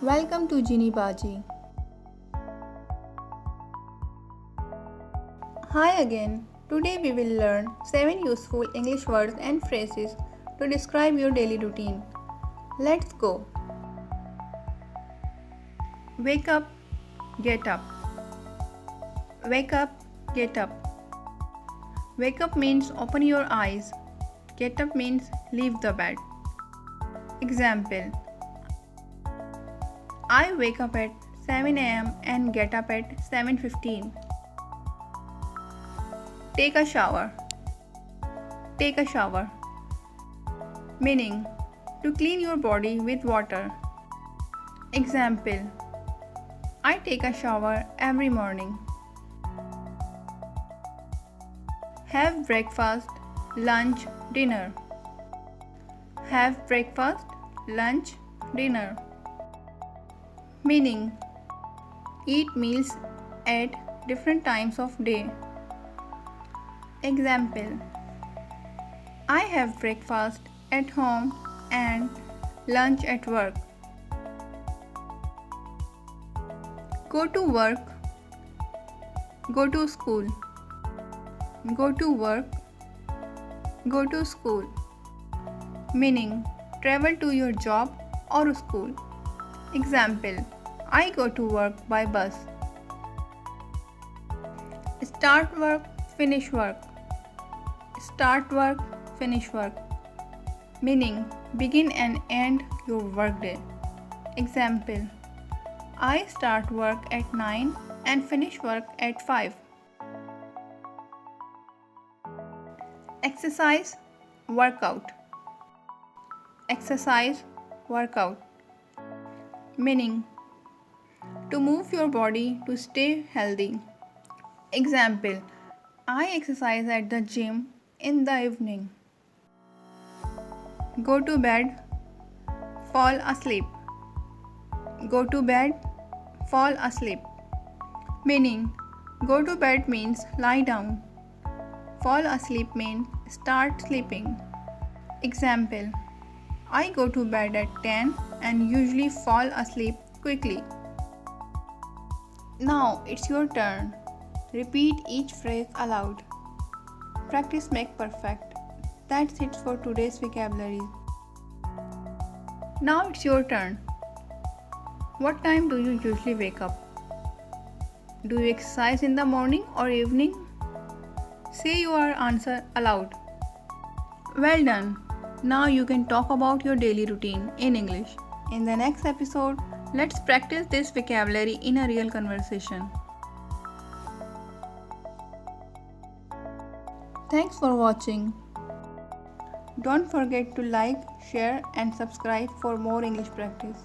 Welcome to Genie Baji. Hi again. Today we will learn 7 useful English words and phrases to describe your daily routine. Let's go. Wake up, get up. Wake up, get up. Wake up means open your eyes. Get up means leave the bed. Example: I wake up at 7 am and get up at 7:15. Take a shower. Take a shower. Meaning to clean your body with water. Example: I take a shower every morning. Have breakfast, lunch, dinner. Have breakfast, lunch, dinner. Meaning eat meals at different times of day. Example: I have breakfast at home and lunch at work. Go to work. Go to school. Go to work. Go to school. Meaning travel to your job or school. Example: I go to work by bus. Start work, finish work. Start work, finish work. Meaning begin and end your workday. Example: I start work at 9 and finish work at 5. Exercise, workout. Exercise, workout. Meaning to move your body to stay healthy. Example: I exercise at the gym in the evening. Go to bed, fall asleep. Go to bed, fall asleep. Meaning go to bed means lie down. Fall asleep means start sleeping. Example: I go to bed at 10 and usually fall asleep quickly. Now it's your turn. Repeat each phrase aloud. Practice make perfect. That's it for today's vocabulary. Now it's your turn. What time do you usually wake up? Do you exercise in the morning or evening? Say your answer aloud. Well done. Now you can talk about your daily routine in English. In the next episode, let's practice this vocabulary in a real conversation. Thanks for watching. Don't forget to like, share and subscribe for more English practice.